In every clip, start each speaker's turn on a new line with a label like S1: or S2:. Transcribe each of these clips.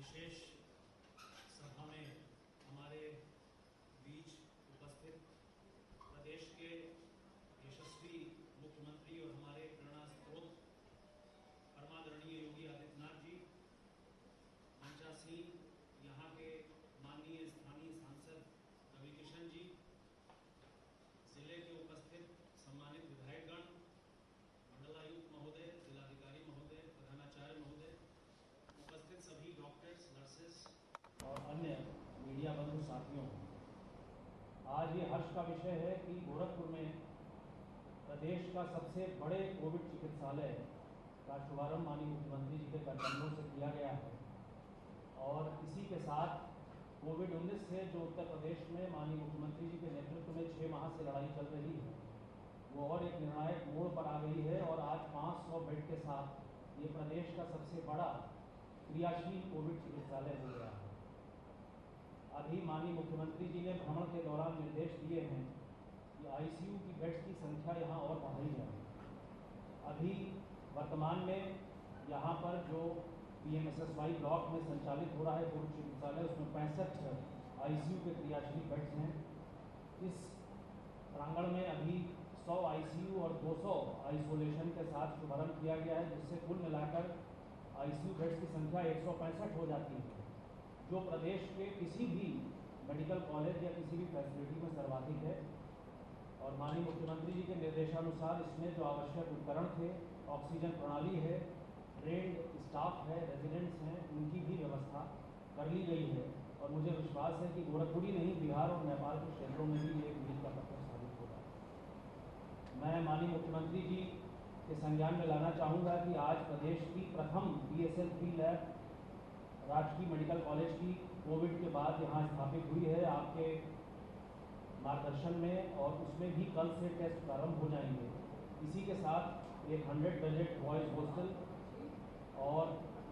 S1: विशेष सभा में हमारे बीच उपस्थित प्रदेश के यशस्वी मुख्यमंत्री और हमारे प्रेरणा स्रोत परमादरणीय योगी आदित्यनाथ जी, मंचासीन यहाँ के माननीय स्थानीय सांसद रविकिशन जी, जिले के उपस्थित सम्मानित विधायकगण, मंडलायुक्त महोदय, जिलाधिकारी महोदय, प्रधानाचार्य महोदय, उपस्थित सभी डॉक्टर्स, नर्सेस और अन्य मीडिया बंधु साथियों, आज ये हर्ष का विषय है कि गोरखपुर में प्रदेश का सबसे बड़े कोविड चिकित्सालय का शुभारंभ माननीय मुख्यमंत्री जी के करकमलों से किया गया है। और इसी के साथ कोविड-19 से जो उत्तर प्रदेश में माननीय मुख्यमंत्री जी के नेतृत्व में 6 माह से लड़ाई चल रही है, वो और एक निर्णायक मोड़ पर आ गई है और आज 500 बेड के साथ ये प्रदेश का सबसे बड़ा क्रियाशील कोविड चिकित्सालय हो गया है। अभी माननीय मुख्यमंत्री जी ने भ्रमण के दौरान निर्देश दिए हैं कि आईसीयू की बेड्स की संख्या यहाँ और बढ़ाई जाए। अभी वर्तमान में यहाँ पर जो पीएमएसएसवाई ब्लॉक में संचालित हो रहा है कोविड चिकित्सालय, उसमें 65 आईसीयू के क्रियाशील बेड्स हैं। इस प्रांगण में अभी 100 आईसीयू और 200 आइसोलेशन के साथ शुभारंभ किया गया है, जिससे कुल मिलाकर आईसीयू बेड्स की संख्या 165 हो जाती है, जो प्रदेश के किसी भी मेडिकल कॉलेज या किसी भी फैसिलिटी में सर्वाधिक है। और माननीय मुख्यमंत्री जी के निर्देशानुसार इसमें जो आवश्यक उपकरण थे, ऑक्सीजन प्रणाली है, ट्रेंड स्टाफ है, रेजिडेंट्स हैं, उनकी भी व्यवस्था कर ली गई है। और मुझे विश्वास है कि गोरखपुर ही नहीं, बिहार और नेपाल के क्षेत्रों में भी ये एक मील का पत्थर साबित होगा। मैं माननीय मुख्यमंत्री जी के संज्ञान में लाना चाहूँगा कि आज प्रदेश की प्रथम BSL-3 लैब राजकीय मेडिकल कॉलेज की कोविड के बाद यहाँ स्थापित हुई है आपके मार्गदर्शन में, और उसमें भी कल से टेस्ट प्रारंभ हो जाएंगे। इसी के साथ एक 100 बेडेड बॉयज़ हॉस्टल और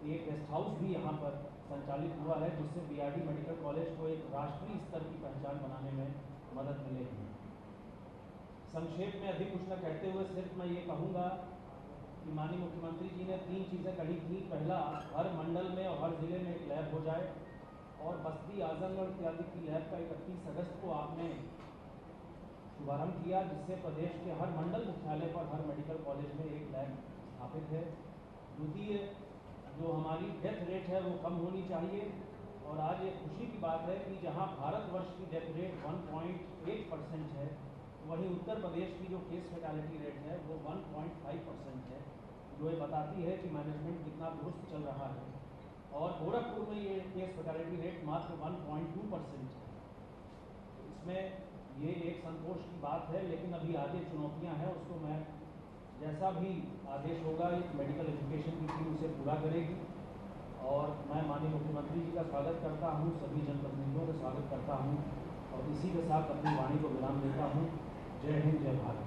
S1: एक गेस्ट हाउस भी यहाँ पर संचालित हुआ है, जिससे BRD मेडिकल कॉलेज को एक राष्ट्रीय स्तर की पहचान बनाने में मदद मिलेगी। संक्षेप में अधिक कुछ न कहते हुए सिर्फ मैं ये कहूँगा कि माननीय मुख्यमंत्री जी ने 3 चीज़ें कही थी। पहला, हर मंडल में और हर जिले में एक लैब हो जाए, और बस्ती, आजमगढ़ इत्यादि की लैब का 31 अगस्त को आपने शुभारंभ किया, जिससे प्रदेश के हर मंडल मुख्यालय पर हर मेडिकल कॉलेज में एक लैब स्थापित है। द्वितीय, जो हमारी डेथ रेट है वो कम होनी चाहिए, और आज एक खुशी की बात है कि जहां भारतवर्ष की डेथ रेट 1.8% है, वहीं उत्तर प्रदेश की जो केस फैटालिटी रेट है वो 1.5% है, जो ये बताती है कि मैनेजमेंट कितना दुरुस्त चल रहा है। और गोरखपुर में ये केस फैटालिटी रेट मात्र 1.2% है। इसमें ये एक संतोष की बात है, लेकिन अभी आगे चुनौतियां हैं, उसको मैं जैसा भी आदेश होगा मेडिकल एजुकेशन की टीम उसे पूरा करेगी। और मैं माननीय मुख्यमंत्री जी का स्वागत करता हूं, सभी जनप्रतिनिधियों का स्वागत करता हूं, और इसी के साथ अपनी वाणी को विराम देता हूं। जय हिंद, जय भारत।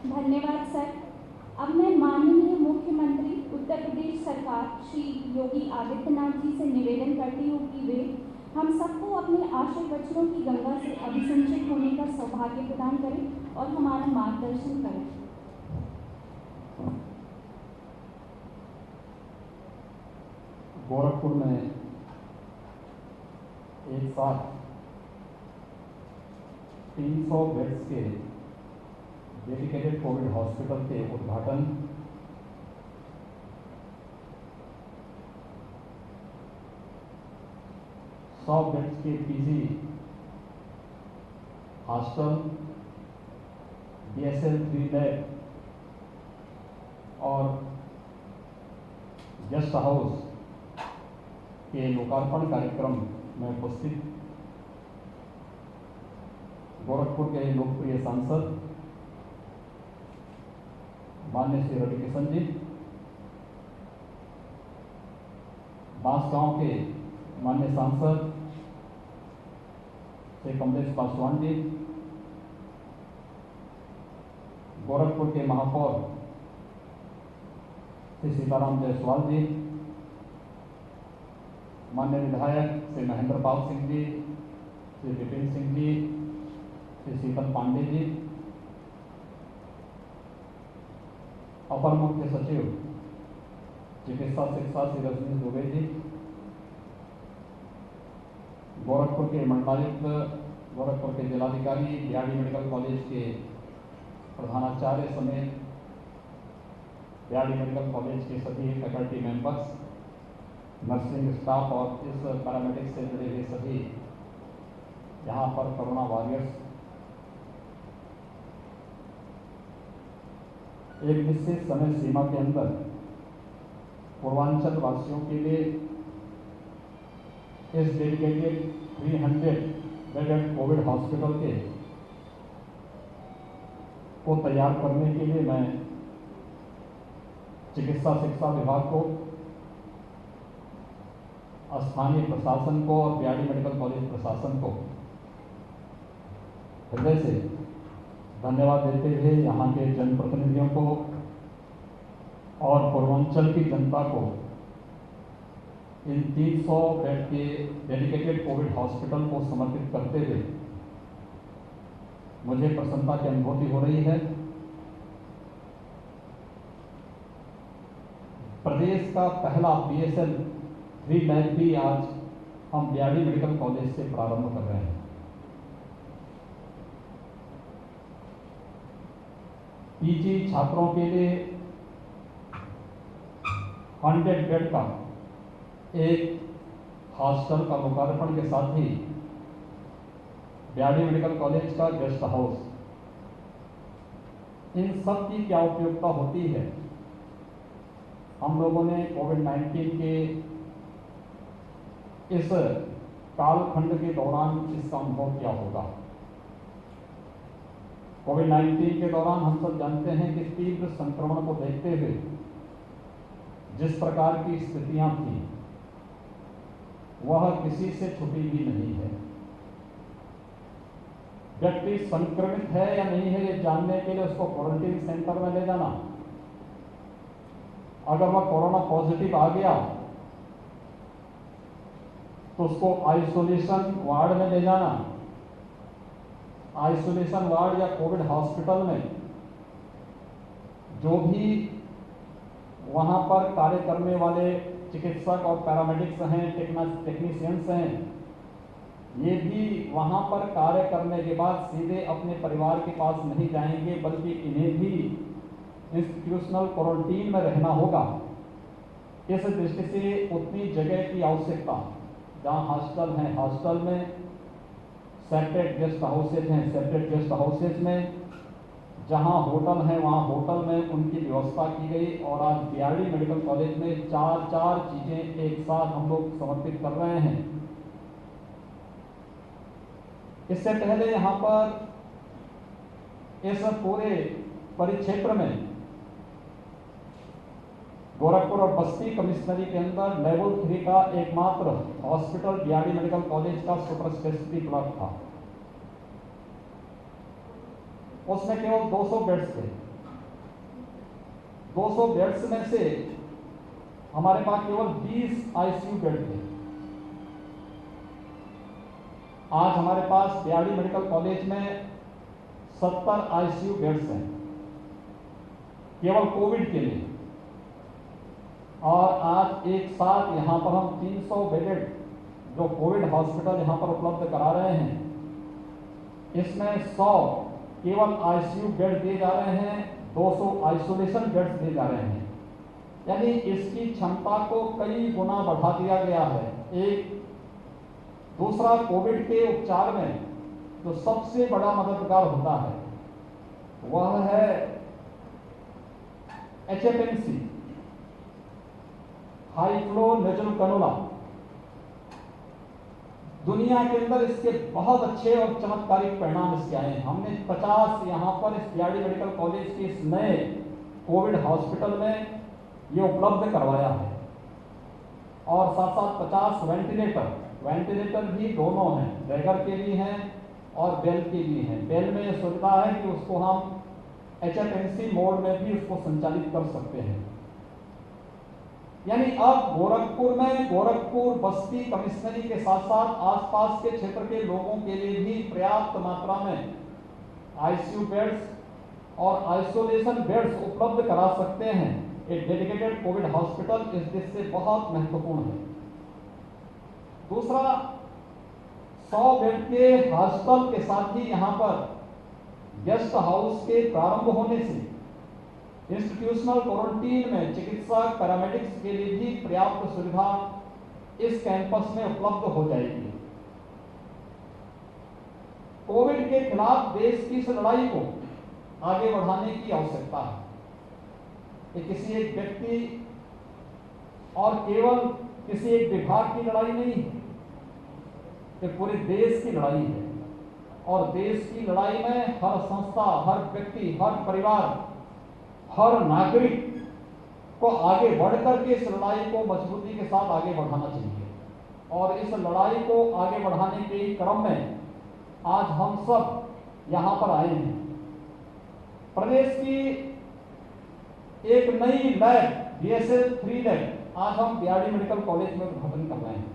S2: धन्यवाद सर। अब मैं माननीय मुख्यमंत्री उत्तर प्रदेश सरकार श्री योगी आदित्यनाथ जी से निवेदन करती हूँ कि वे हम सबको अपने आशीर्वचनों की गंगा से अभिसिंचित होने का सौभाग्य प्रदान करें और हमारा मार्गदर्शन करें।
S3: गोरखपुर में एक साथ 300 बेड्स के डेडिकेटेड कोविड हॉस्पिटल के उद्घाटन, सौ बेड्स के PG हॉस्टल, BSL-3 लैब और गेस्ट हाउस के लोकार्पण कार्यक्रम में उपस्थित गोरखपुर के लोकप्रिय सांसद माननीय श्री रविकिशन जी, बांसगांव के माननीय सांसद श्री कमलेश पासवान जी, गोरखपुर के महापौर श्री सीताराम जायसवाल जी, माननीय विधायक श्री महेंद्र पाल सिंह जी, श्री विपिन सिंह जी, श्री शीतल पांडे जी, अपर मुख्य सचिव चिकित्सा शिक्षा श्री रजनीश दुबे जी, गोरखपुर के मंडलायुक्त, गोरखपुर के जिलाधिकारी, बीआरडी मेडिकल कॉलेज के प्रधानाचार्य समेत बीआरडी मेडिकल कॉलेज के सभी फैकल्टी मेंबर्स, नर्सिंग स्टाफ और इस पैरामेडिक्स से जुड़े हुए सभी यहाँ पर कोरोना वॉरियर्स, एक निश्चित समय सीमा के अंदर पूर्वांचल वासियों के लिए इस डेडिकेटेड 300 बेडेड कोविड हॉस्पिटल को तैयार करने के लिए मैं चिकित्सा शिक्षा विभाग को, स्थानीय प्रशासन को और बीआरडी मेडिकल कॉलेज प्रशासन को हृदय से धन्यवाद देते हुए यहाँ के जनप्रतिनिधियों को और पूर्वांचल की जनता को इन 300 बेड के डेडिकेटेड कोविड हॉस्पिटल को समर्पित करते हुए मुझे प्रसन्नता की अनुभूति हो रही है। प्रदेश का पहला PSL 3 लैब भी आज हम बीआरडी मेडिकल कॉलेज से प्रारंभ कर रहे हैं। पीजी छात्रों के लिए 100 बेड का एक हॉस्टल का लोकार्पण के साथ ही बीआरडी मेडिकल कॉलेज का गेस्ट हाउस, इन सब की क्या उपयोगिता होती है, हम लोगों ने कोविड-19 के इस कालखंड के दौरान इसका अनुभव किया होगा। कोविड-19 के दौरान हम सब जानते हैं कि तीव्र संक्रमण को देखते हुए जिस प्रकार की स्थितियां थी वह किसी से छुपी भी नहीं है। व्यक्ति संक्रमित है या नहीं है ये जानने के लिए उसको क्वारंटीन सेंटर में ले जाना, अगर वह कोरोना पॉजिटिव आ गया तो उसको आइसोलेशन वार्ड में ले जाना, आइसोलेशन वार्ड या कोविड हॉस्पिटल में जो भी वहां पर कार्य करने वाले चिकित्सक और पैरामेडिक्स हैं, टेक्नीशियंस हैं, ये भी वहां पर कार्य करने के बाद सीधे अपने परिवार के पास नहीं जाएंगे, बल्कि इन्हें भी इंस्टीट्यूशनल क्वारंटीन में रहना होगा। इस दृष्टि से उतनी जगह की आवश्यकता, जहां हॉस्टल हैं हॉस्टल में, सेपरेट गेस्ट हाउसेज हैं सेपरेट गेस्ट हाउसेज में, जहां होटल हैं वहां होटल में उनकी व्यवस्था की गई। और आज बीआरडी मेडिकल कॉलेज में चार चीजें एक साथ हम लोग समर्पित कर रहे हैं। इससे पहले यहाँ पर इस पूरे परिक्षेत्र में गोरखपुर और बस्ती कमिश्नरी के अंदर लेवल 3 का एकमात्र हॉस्पिटल बीआरडी मेडिकल कॉलेज का सुपर स्पेशलिटी ब्लॉक था। उसमें केवल 200 बेड्स थे। 200 बेड्स में से हमारे पास केवल 20 आईसीयू बेड थे। आज हमारे पास बीआरडी मेडिकल कॉलेज में 70 आईसीयू बेड्स हैं केवल कोविड के लिए। और आज एक साथ यहाँ पर हम 300 बेडेड जो कोविड हॉस्पिटल यहाँ पर उपलब्ध करा रहे हैं, इसमें 100 केवल आईसीयू बेड दिए जा रहे हैं, 200 आइसोलेशन बेड्स दिए जा रहे हैं। यानी इसकी क्षमता को कई गुना बढ़ा दिया गया है। एक दूसरा, कोविड के उपचार में जो सबसे बड़ा मददगार होता है वह है HFNC, high flow nasal cannula. दुनिया के अंदर इसके बहुत अच्छे और चमत्कारिक परिणाम इसके आए हैं। हमने 50 यहाँ पर इस बीआरडी मेडिकल कॉलेज के इस नए कोविड हॉस्पिटल में ये उपलब्ध करवाया है। और साथ साथ 50 वेंटिलेटर भी दोनों हैं, रेगर के भी हैं और बेल के भी हैं। बेल में यह सुविधा है कि उसको हम HFNC मोड में भी उसको संचालित कर सकते हैं। यानी अब गोरखपुर में, गोरखपुर बस्ती कमिश्नरी के साथ साथ आसपास के क्षेत्र के लोगों के लिए भी पर्याप्त मात्रा में आईसीयू बेड्स और आइसोलेशन बेड्स उपलब्ध करा सकते हैं। एक डेडिकेटेड कोविड हॉस्पिटल इस दृष्टि से बहुत महत्वपूर्ण है। दूसरा, 100 बेड के हॉस्टल के साथ ही यहाँ पर गेस्ट हाउस के प्रारंभ होने से इंस्टीट्यूशनल क्वारंटीन में चिकित्सक पैरामेडिक्स के लिए भी पर्याप्त सुविधा इस कैंपस में उपलब्ध हो जाएगी। कोविड के खिलाफ देश की इस लड़ाई को आगे बढ़ाने की आवश्यकता है। ये किसी एक व्यक्ति और केवल किसी एक विभाग की लड़ाई नहीं है, ये पूरे देश की लड़ाई है। और देश की लड़ाई में हर संस्था, हर व्यक्ति, हर परिवार, हर नागरिक को आगे बढ़कर के इस लड़ाई को मजबूती के साथ आगे बढ़ाना चाहिए। और इस लड़ाई को आगे बढ़ाने के क्रम में आज हम सब यहाँ पर आए हैं। प्रदेश की एक नई लैब BSL 3 लैब आज हम BRD मेडिकल कॉलेज में उद्घाटन कर रहे हैं।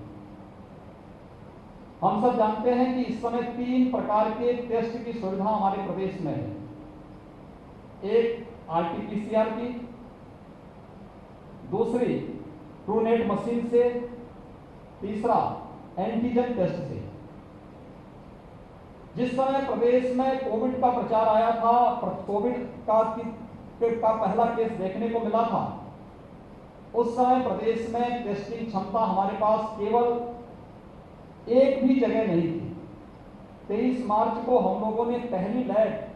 S3: हम सब जानते हैं कि इस समय 3 प्रकार के टेस्ट की सुविधा हमारे प्रदेश में है। एक RT-PCR की, दूसरी ट्रूनेट मशीन से, तीसरा एंटीजन टेस्ट से। जिस समय प्रदेश में कोविड का प्रचार आया था, कोविड का पहला केस देखने को मिला था, उस समय प्रदेश में टेस्टिंग क्षमता हमारे पास केवल एक भी जगह नहीं थी। 23 मार्च को हम लोगों ने पहली लैब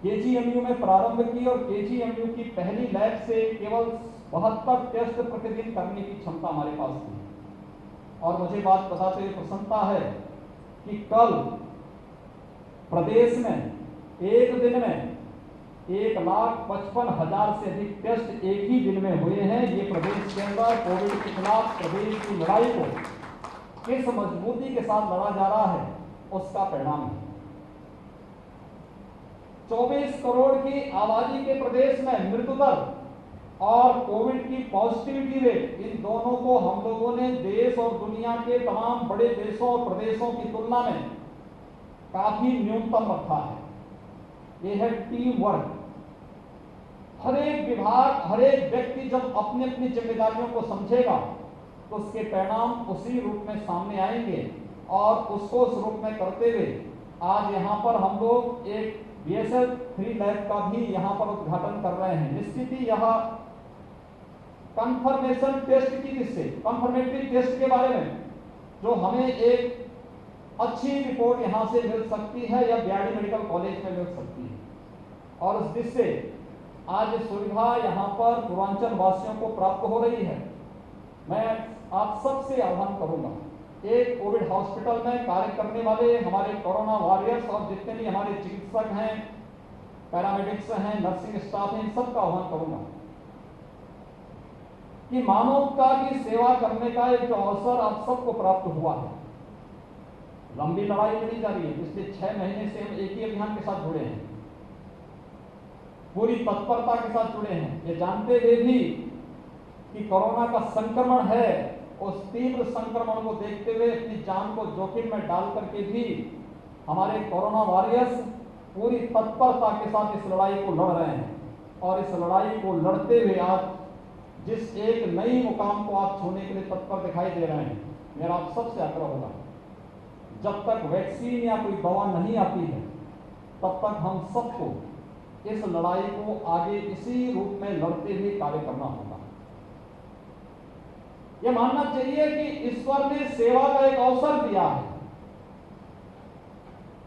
S3: KGMU में प्रारंभ की और KGMU की पहली लैब से केवल 72 टेस्ट प्रतिदिन करने की क्षमता हमारे पास थी। और मुझे बात बताते हुए प्रसन्नता है कि कल प्रदेश में एक दिन में 1,55,000 से अधिक टेस्ट एक ही दिन में हुए हैं। ये प्रदेश के अंदर कोविड के खिलाफ प्रदेश की लड़ाई को किस मजबूती के साथ लड़ा जा रहा है उसका परिणाम है। 24 करोड़ की आबादी के प्रदेश में मृत्यु दर और कोविड की पॉजिटिविटी रेट, इन दोनों को हम लोगों ने देश और दुनिया के तमाम बड़े देशों और प्रदेशों की तुलना में काफी न्यूनतम रखा है। यह है टीम वर्क। हर एक विभाग, हर एक व्यक्ति जब अपनी अपनी जिम्मेदारियों को समझेगा तो उसके परिणाम उसी रूप में सामने आएंगे। और उसको उस रूप में करते हुए आज यहाँ पर हम लोग एक BSL 3 लैब का भी यहाँ पर उद्घाटन कर रहे हैं। निश्चित ही यह कंफर्मेशन टेस्ट की दृष्टि से, कंफर्मेटरी टेस्ट के बारे में जो हमें एक अच्छी रिपोर्ट यहाँ से मिल सकती है या BRD मेडिकल कॉलेज में मिल सकती है। और उस दृष्टि से आज सुविधा यहाँ पर पूर्वांचल वासियों को प्राप्त हो रही है। मैं आप सबसे आह्वान करूंगा, एक कोविड हॉस्पिटल में कार्य करने वाले हमारे कोरोना वॉरियर्स और जितने भी हमारे चिकित्सक हैं, पैरामेडिक्स हैं, नर्सिंग स्टाफ हैं, इन सबका आह्वान करूंगा कि मानवता की सेवा करने का एक जो अवसर आप सबको प्राप्त हुआ है, लंबी लड़ाई लड़ी जा रही है। पिछले 6 महीने से हम एक ही अभियान के साथ जुड़े हैं, पूरी तत्परता के साथ जुड़े हैं, ये जानते हुए भी कि कोरोना का संक्रमण है। उस तीव्र संक्रमण को देखते हुए अपनी जान को जोखिम में डाल करके भी हमारे कोरोना वॉरियर्स पूरी तत्परता के साथ इस लड़ाई को लड़ रहे हैं। और इस लड़ाई को लड़ते हुए आज जिस एक नई मुकाम को आप छूने के लिए तत्पर दिखाई दे रहे हैं, मेरा आप सबसे आग्रह होगा, जब तक वैक्सीन या कोई दवा नहीं आती है तब तक हम सबको इस लड़ाई को आगे इसी रूप में लड़ते हुए कार्य करना होगा। यह मानना चाहिए कि ईश्वर ने सेवा का एक अवसर दिया है।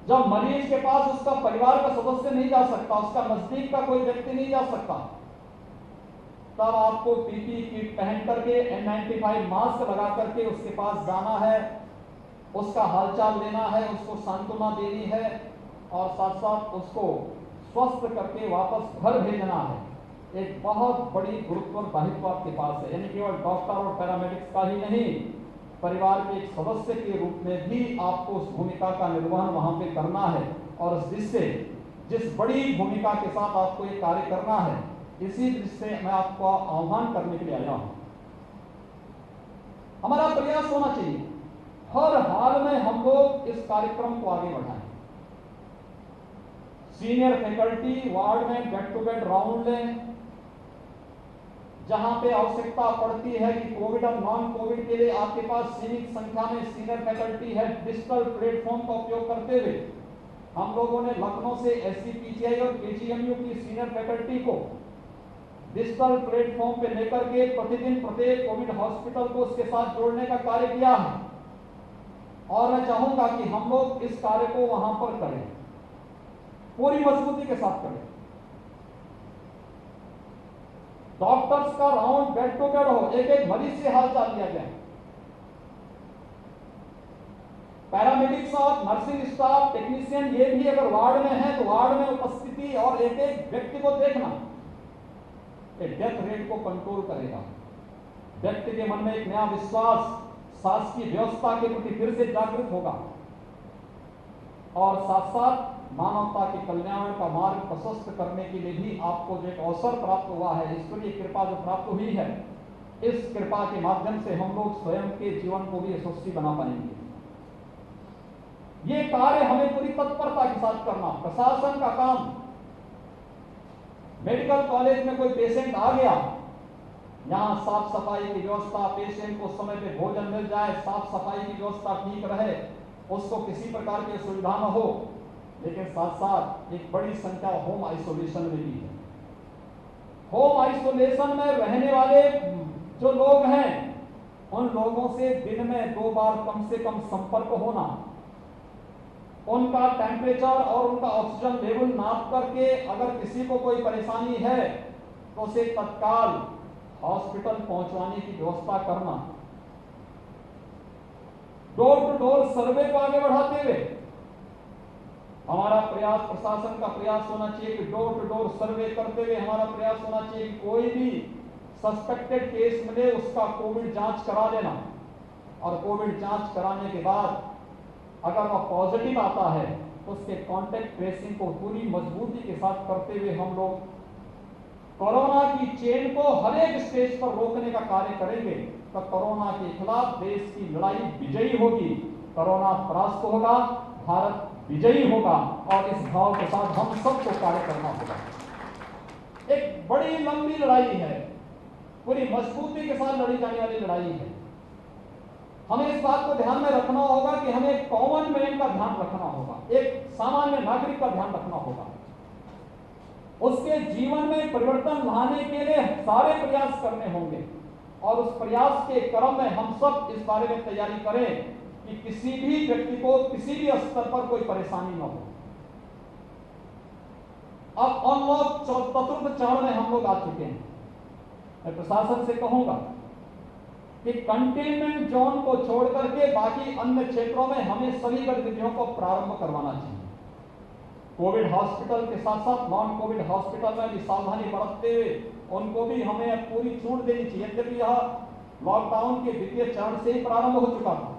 S3: जब मरीज के पास उसका परिवार का सदस्य नहीं जा सकता, उसका नजदीक का कोई व्यक्ति नहीं जा सकता, तब आपको PPE किट पहन करके N95 मास्क लगा करके उसके पास जाना है, उसका हालचाल लेना है, उसको सांत्वना देनी है और साथ साथ उसको स्वस्थ करके वापस घर भेजना है। एक बहुत बड़ी गुरुत्व दायित्व आपके पास है। यानी केवल डॉक्टर और पैरामेडिक्स का ही नहीं, परिवार के एक सदस्य के रूप में भी आपको उस भूमिका का निर्वहन वहां पे करना है। और उस दृष्टि से जिस बड़ी भूमिका के साथ आपको ये कार्य करना है, इसी दृष्टि से मैं आपको आह्वान करने के लिए आया हूं। हमारा प्रयास होना चाहिए हर हाल में हम लोग इस कार्यक्रम को आगे बढ़ाएं। सीनियर फैकल्टी वार्ड में बेड टू बेड राउंड लें, जहां पे आवश्यकता पड़ती है कि कोविड और नॉन कोविड के लिए आपके पास सीमित संख्या में सीनियर फैकल्टी है, डिजिटल प्लेटफॉर्म का उपयोग करते हुए हम लोगों ने लखनऊ से SCPCI और KGMU की सीनियर फैकल्टी को डिजिटल प्लेटफॉर्म पे लेकर के प्रतिदिन प्रत्येक कोविड हॉस्पिटल को उसके साथ जोड़ने का कार्य किया है। और मैं चाहूंगा कि हम लोग इस कार्य को वहां पर करें, पूरी मजबूती के साथ करें। डॉक्टर्स का राउंड बेड टू बेड हो, एक एक मरीज से हालचाल लिया जाए। पैरामेडिक्स और नर्सिंग स्टाफ, टेक्नीशियन ये भी अगर वार्ड में है तो वार्ड में उपस्थिति और एक एक व्यक्ति को देखना डेथ रेट को कंट्रोल करेगा। व्यक्ति के मन में एक नया विश्वास शासकीय व्यवस्था के प्रति फिर से जागृत होगा और साथ साथ मानवता के कल्याण का मार्ग प्रशस्त करने के लिए भी आपको जो एक अवसर प्राप्त हुआ है, ईश्वरीय कृपा जो प्राप्त हुई है, इस कृपा के माध्यम से हम लोग स्वयं के जीवन को भी यशस्वी बना पाएंगे। ये कार्य हमें पूरी तत्परता के साथ करना। प्रशासन का काम, मेडिकल कॉलेज में कोई पेशेंट आ गया, यहां साफ सफाई की व्यवस्था, पेशेंट को समय पे भोजन मिल जाए, साफ सफाई की व्यवस्था ठीक रहे, उसको किसी प्रकार की सुविधा न हो। लेकिन साथ साथ एक बड़ी संख्या होम आइसोलेशन में भी है। होम आइसोलेशन में रहने वाले जो लोग हैं, उन लोगों से दिन में 2 बार कम से कम संपर्क होना, उनका टेम्परेचर और उनका ऑक्सीजन लेवल नाप करके अगर किसी को कोई परेशानी है तो उसे तत्काल हॉस्पिटल पहुंचवाने की व्यवस्था करना, डोर टू डोर सर्वे को आगे बढ़ाते हुए हमारा प्रयास, प्रशासन का प्रयास होना चाहिए कि डोर टू डोर सर्वे करते हुए हमारा प्रयास होना चाहिए कि कोई भी सस्पेक्टेड केस मिले उसका कोविड जांच करा लेना, और कोविड जांच कराने के बाद अगर वह पॉजिटिव आता है तो उसके कॉन्टेक्ट ट्रेसिंग को पूरी मजबूती के साथ करते हुए हम लोग कोरोना की चेन को हर एक स्टेज पर रोकने का कार्य करेंगे। तो कोरोना के खिलाफ देश की लड़ाई विजयी होगी, कोरोना परास्त होगा, भारत विजयी होगा, और इस भाव के साथ हम सबको कार्य करना होगा। एक बड़ी लंबी लड़ाई है, पूरी मजबूती के साथ लड़ी जाने वाली लड़ाई है। हमें इस बात को ध्यान में रखना होगा कि हमें कॉमन मैन का ध्यान रखना होगा, एक सामान्य नागरिक का ध्यान रखना होगा। उसके जीवन में परिवर्तन लाने के लिए सारे प्रयास करने होंगे, और उस प्रयास के क्रम में हम सब इस बारे में तैयारी करें कि किसी भी व्यक्ति को किसी भी स्तर पर कोई परेशानी न हो। अब अनलॉक चतुर्थ चरण में हम लोग आ चुके हैं। मैं प्रशासन से कहूंगा कि कंटेनमेंट जोन को छोड़ करके बाकी अन्य क्षेत्रों में हमें सभी गतिविधियों को प्रारंभ करवाना चाहिए। कोविड हॉस्पिटल के साथ साथ नॉन कोविड हॉस्पिटल में भी सावधानी बरतते हुए उनको भी हमें पूरी छूट देनी चाहिए। यद्यपि यह लॉकडाउन के द्वितीय चरण से ही प्रारंभ हो चुका था।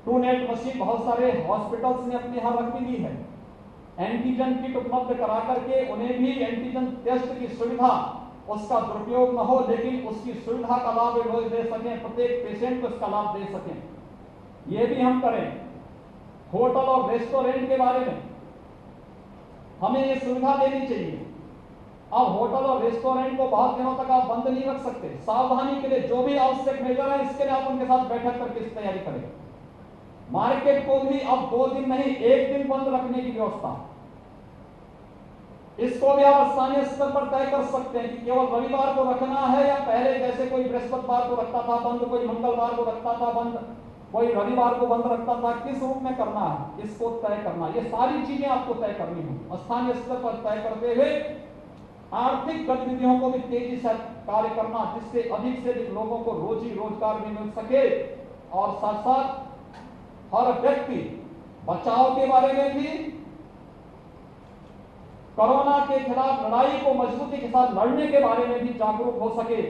S3: ट्रूनेट मशीन बहुत सारे हॉस्पिटल्स ने अपने यहां रख दी है। एंटीजन किट उपलब्ध करा करके उन्हें भी एंटीजन टेस्ट की सुविधा, उसका दुरुपयोग न हो, लेकिन उसकी सुविधा का लाभ लोग दे सकें, प्रत्येक पेशेंट को इसका लाभ दे सकें, यह भी हम करें। होटल और रेस्टोरेंट के बारे में हमें यह सुविधा देनी चाहिए। अब होटल और रेस्टोरेंट को बहुत दिनों तक आप बंद नहीं रख सकते। सावधानी के लिए जो भी आवश्यक मेजर है, इसके लिए आप उनके साथ बैठक करके इस तैयारी करें। मार्केट को भी अब 2 दिन नहीं 1 दिन बंद रखने की व्यवस्था, इसको भी आप स्थानीय स्तर पर तय कर सकते हैं कि केवल रविवार को रखना है, या पहले जैसे कोई बृहस्पतिवार को रखता था बंद, कोई मंगलवार को रखता था बंद, कोई रविवार को बंद रखता था, किस रूप में करना है इसको तय करना। ये सारी चीजें आपको तय करनी होंगी। स्थानीय स्तर पर तय करते हुए आर्थिक गतिविधियों को भी तेजी से कार्य करना, जिससे अधिक से अधिक लोगों को रोजी रोजगार भी मिल सके, और साथ साथ हर व्यक्ति बचाव के बारे में भी, कोरोना के खिलाफ लड़ाई को मजबूती के साथ लड़ने के बारे में भी जागरूक हो सके,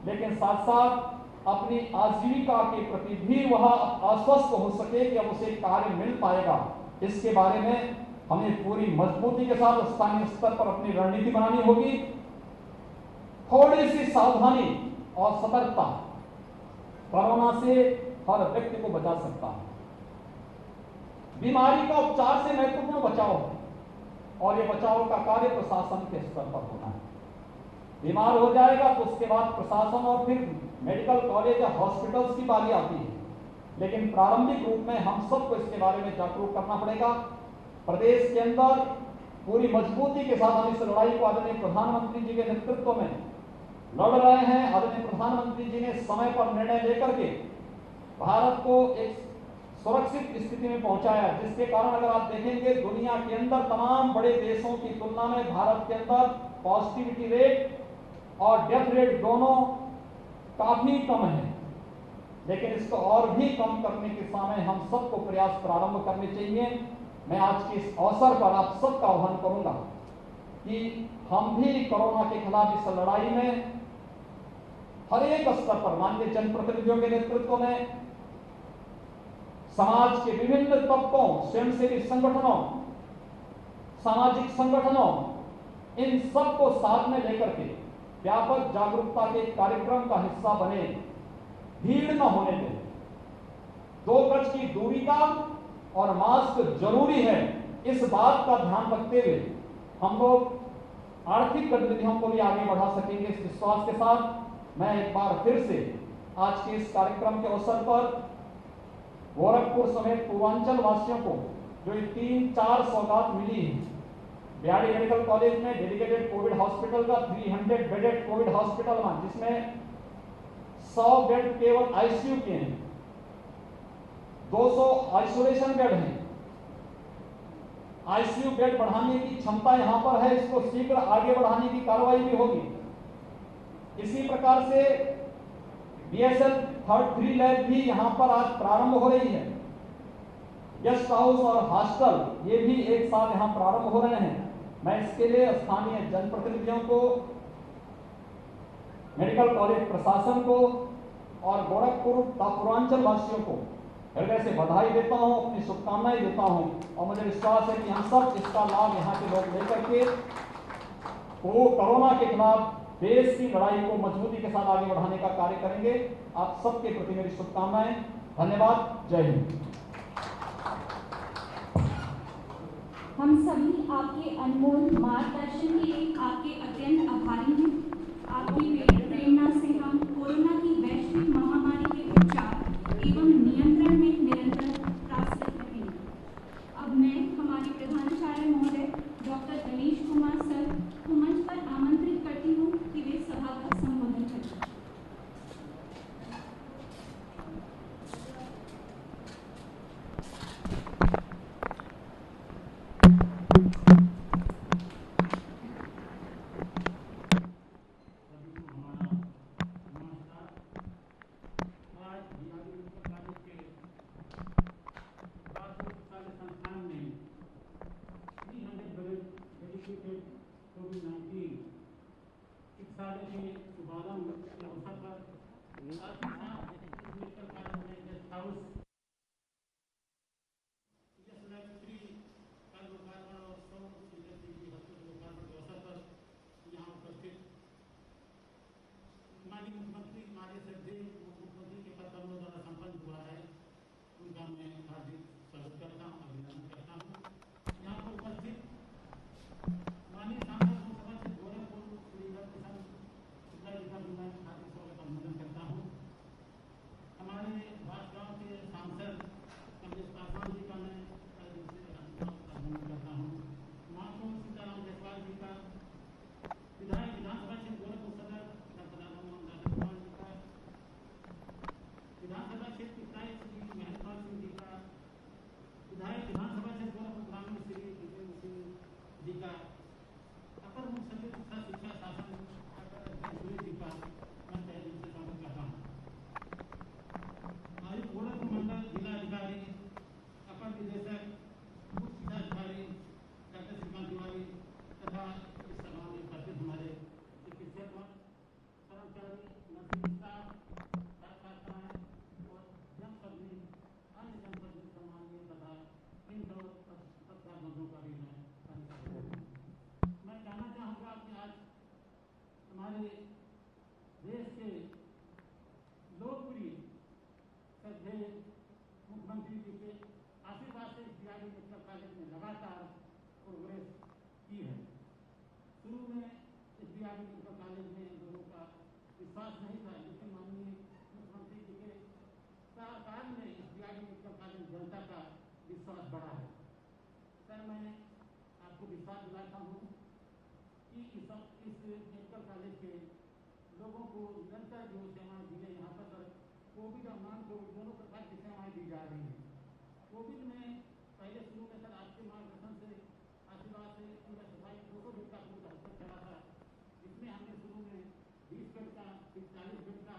S3: लेकिन साथ साथ अपनी आजीविका के प्रति भी वह आश्वस्त हो सके कि अब उसे कार्य मिल पाएगा। इसके बारे में हमें पूरी मजबूती के साथ स्थानीय स्तर पर अपनी रणनीति बनानी होगी। थोड़ी सी सावधानी और सतर्कता कोरोना से हर व्यक्ति को बचा सकता है। बीमारी का उपचार से महत्वपूर्ण बचाव है, और यह बचाव का कार्य प्रशासन के स्तर पर होना है। बीमार हो जाएगा तो उसके बाद प्रशासन और फिर मेडिकल कॉलेज या हॉस्पिटल्स की बारी आती है। लेकिन प्रारंभिक रूप में हम सबको इसके बारे में जागरूक करना पड़ेगा। प्रदेश के अंदर पूरी मजबूती के साथ हम इस लड़ाई को आदरणीय प्रधानमंत्री जी के नेतृत्व में लड़ रहे हैं। आदरणीय प्रधानमंत्री जी ने समय पर निर्णय लेकर के भारत को एक सुरक्षित स्थिति में पहुंचाया, जिसके कारण अगर आप देखेंगे दुनिया के अंदर तमाम बड़े देशों की तुलना में भारत के अंदर पॉजिटिविटी रेट और डेथ रेट दोनों काफी कम है। लेकिन इसको और भी कम करने के समय हम सबको प्रयास प्रारंभ करने चाहिए। मैं आज के इस अवसर पर आप सबका आह्वान करूंगा कि हम भी कोरोना के खिलाफ इस लड़ाई में हर एक स्तर पर माननीय जनप्रतिनिधियों के नेतृत्व में समाज के विभिन्न तबकों, स्वयंसेवी संगठनों, सामाजिक संगठनों, इन सबको साथ में लेकर के व्यापक जागरूकता के कार्यक्रम का हिस्सा बने। भीड़ न होने दें, 2 गज की दूरी का और मास्क जरूरी है, इस बात का ध्यान रखते हुए हम लोग आर्थिक गतिविधियों को भी आगे बढ़ा सकेंगे। इस विश्वास के साथ मैं एक बार फिर से आज के इस कार्यक्रम के अवसर पर गोरखपुर समेत पूर्वांचल वासियों को जो 3-4 सौगात मिली है, बिहाड़ी मेडिकल कॉलेज में डेडिकेटेड कोविड हॉस्पिटल का 300 बेडेड कोविड हॉस्पिटल में, जिसमें 100 बेड केवल आईसीयू के हैं, 200 आइसोलेशन बेड हैं। आईसीयू बेड बढ़ाने की क्षमता यहां पर है, इसको शीघ्र आगे बढ़ाने की कार्रवाई भी होगी। इसी प्रकार से बीएसएल 3 लैब भी यहां पर आज प्रारंभ हो रही है। गेस्ट हाउस और हॉस्टल ये भी एक साथ यहां प्रारंभ हो रहे हैं। मैं इसके लिए स्थानीय जनप्रतिनिधियों को, मेडिकल कॉलेज प्रशासन को और गोरखपुर पूर्वांचल वासियों को हृदय से बधाई देता हूं, अपनी शुभकामनाएं देता हूं और मुझे विश्वास है कि हम सब इसका लाभ यहां के लोग लेकर के कोरोना के खिलाफ देश की लड़ाई को मजबूती के साथ आगे बढ़ाने का कार्य करेंगे। आप सबके प्रति मेरी शुभकामनाएं। धन्यवाद। जय हिंद।
S2: हम सभी आपके अनमोल मार्गदर्शन के लिए आपके अत्यंत आभारी हैं। आपकी प्रेरणा से हम कोरोना की वैश्विक महामारी के उपचार एवं नियंत्रण में निरंतर प्रयासरत रहेंगे। अब मैं हमारे प्रधानाचार्य महोदय डॉक्टर गणेश कुमार सर को मंच पर आमंत्रित करती हूँ कि वे सभा का संबोधन करें।
S1: कोविड-19 चिकित्सालय के शुभारंभ के अवसर पर साथ ही साथ मेडिकल कॉलेज में गेस्ट हाउस लैब 3 का लोकार्पण और 100 इंडस्ट्री हॉस्पिटल लोकार्पण के अवसर पर यहाँ उपस्थित माननीय मुख्यमंत्री माननीय श्रद्धेय मुख्यमंत्री के कर्तव्यों द्वारा संपन्न हुआ है, उनका मैं हार्दिक स्वागत करता हूँ, अभिनंदन करता हूँ। यहाँ पर उपस्थित माननीय सांसद लोकसभा से गोरखपुर श्री रविशंकर शुक्ला जी का भी मैं हार्दिक स्वागत अभिनंदन करता हूँ। हमारे बांसगांव के सांसद कमलेश पासवान जी का मैं अभिनंदन करता हूँ। महासचिव सीताराम जायसवाल जी का, विधायक विधानसभा क्षेत्र गोरखपुर सदर डॉक्टर राधामोहन जी का, विधानसभा क्षेत्र पिपराइच श्री महेंद्रपाल सिंह जी का, विधायक विधानसभा क्षेत्र गोरखपुर ग्रामीण श्री जितेंद्र सिंह जी का, अपर मुख्य सचिव शिक्षा शिक्षा शासन सुरेश जी का मैं तहे दिल से स्वागत करता हूँ। आयुक्त गोरखपुर मंडल जिलाधिकारी, अपर निदेशक मुख्य शिक्षा अधिकारी डॉक्टर श्रीकांत तिवारी तथा इस सभा में उपस्थित हमारे चिकित्सक कर्मचारी, नर्सिंग स्टाफ, छात्र-छात्राएं और जनप्रतिनिधि, अन्य जनप्रतिनिधि सम्मानीय तथा प्रिंट और पत्रकार बंधुओं का भी मैं कहना चाहूँगा कि आज हमारे देश के लोकप्रिय श्रद्धेय मुख्यमंत्री जी के आशीर्वाद से बिहाड़ी मेडिकल कॉलेज में लगातार प्रोग्रेस की है। शुरू में इस बिहाड़ी मेडिकल कॉलेज
S4: विश्वास बढ़ा है। सर, मैं आपको विश्वास दिलाता हूँ कि इस मेडिकल कॉलेज के लोगों को निरंतर जो सेवाएं दी है यहाँ पर सर, कोविड और नॉन कोविड दोनों प्रकार की सेवाएं दी जा रही हैं। कोविड में पहले शुरू में सर आपके मार्गदर्शन से, आशीर्वाद से पूरा सफाई 200 बेड का पूरा हस्तर चला था, जिसमें हमने शुरू में 20 बेड का, फिर 40 बेड का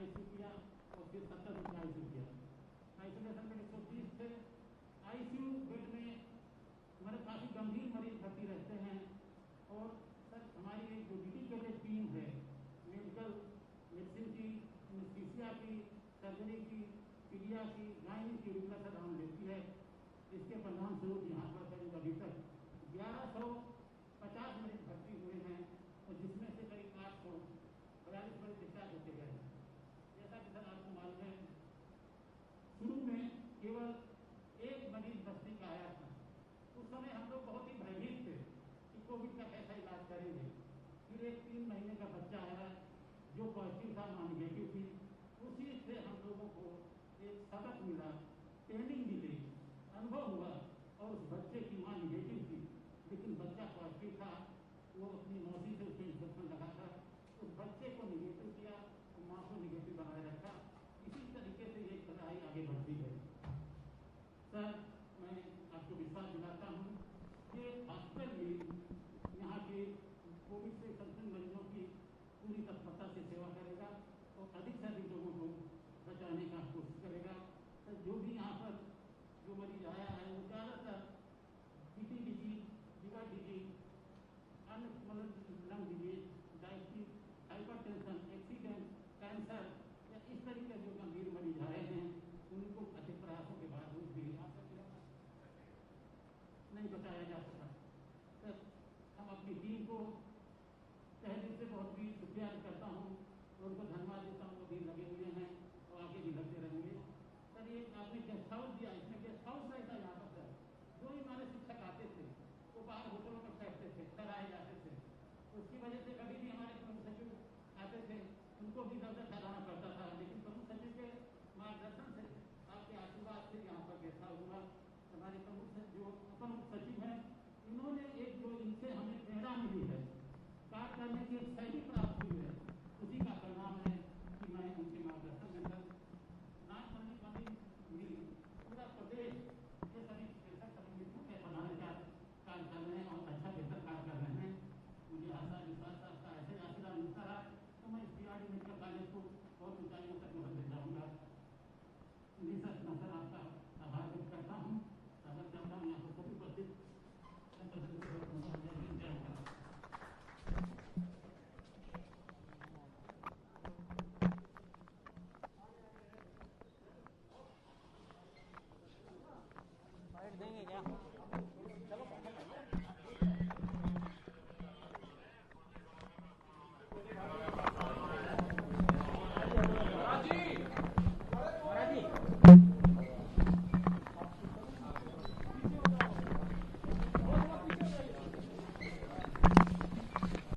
S4: ICU किया और फिर 70 बेड का ICU किया। आइसोलेशन बेड 130 थे। ICU बेड में हमारे काफ़ी गंभीर मरीज भर्ती रहते हैं और सर हमारी जो डेडिकेटेड टीम है मेडिकल मेडिसिन की, एनेस्थीसिया की, सर्जरी की, पीडिया की, गायनी की रेगुलर सर राउंड लेती है। इसके परिणाम स्वरूप यहाँ पर करीब अभी तक 1150 मरीज भर्ती हुए हैं और जिसमें से करीब 842 मरीज डिस्चार्ज होते गए हैं। जैसा कि सर आपको मालूम है, शुरू में केवल एक मरीज बस्ती का आया था। उस समय हम लोग बहुत ही भयभीत थे कि कोविड का कैसा इलाज करेंगे। फिर एक 3 महीने का बच्चा आया जो पॉजिटिव था, मां निगेटिव थी। उसी से हम लोगों को एक सबक मिला, ट्रेनिंग मिली, अनुभव हुआ और उस बच्चे की मां निगेटिव थी लेकिन बच्चा पॉजिटिव था। वो अपनी मौसी से उसके इन्फेक्शन लगा था, उस बच्चे को निगेटिव किया और माँ को निगेटिव बनाए रखा। इसी तरीके से ये पढ़ाई आगे बढ़ती है। सर, मैं आपको विश्वास दिलाता हूँ कि हॉस्पिटल भी यहाँ के कोविड से संक्रमित मरीजों की पूरी तत्परता से सेवा करेगा और अधिक से अधिक लोगों को बचाने का कोशिश करेगा। सर, जो भी यहाँ पर जो मरीज आया है वो ज़्यादातर PT डिजीज, लीवर डिजीज, अन्य मतलब lung disease, diabetes, hypertension, accident, cancer या इस तरीके जो गंभीर मरीज आए हैं उनको अधिक प्रयासों के बाद भी नहीं बचाया जा सका। सर, हम अपनी टीम को तहे दिल से बहुत भी शुक्रिया करता हूँ और उनको धन्यवाद देता हूँ। वो भी लगे हुए हैं और आगे भी लगते रहेंगे। सर, ये आपने गेस्ट हाउस दिया, इसमें गेस्ट हाउस रहता यहाँ पर सर, जो हमारे शिक्षक आते थे वो बाहर होटलों में ठहरते थे, कराए जाते थे। उसकी वजह से कभी भी हमारे प्रमुख सचिव आते थे, उनको भी दर्द ठहराना पड़ता था। लेकिन प्रमुख सचिव के मार्गदर्शन से, आपके आशीर्वाद से यहाँ पर गेस्ट हाउस हुआ। हमारे प्रमुख जो प्रमुख सचिव हैं, इन्होंने एक जो इनसे हमें प्रेरणा मिली है, कार्य करने की एक शैली प्राप्त हुई है, उसी का परिणाम है कि मैं उनके मार्गदर्शन में पूरा प्रदेश के सभी चिकित्सक समितियों के बनाने का कार्य कर रहे हैं और अच्छा बेहतर कार्य कर रहे हैं। मुझे आशा विश्वास आपका ऐसे आशीर्वाद मिलता रहा तो मैं इस PRD मेडिकल कॉलेज को बहुत ऊंचाइयों तक ले जाऊँगा। सर, आपका आभार व्यक्त करता हूँ। स्वागत करता हूँ यहाँ पर सभी उपस्थित।
S5: देंगे क्या?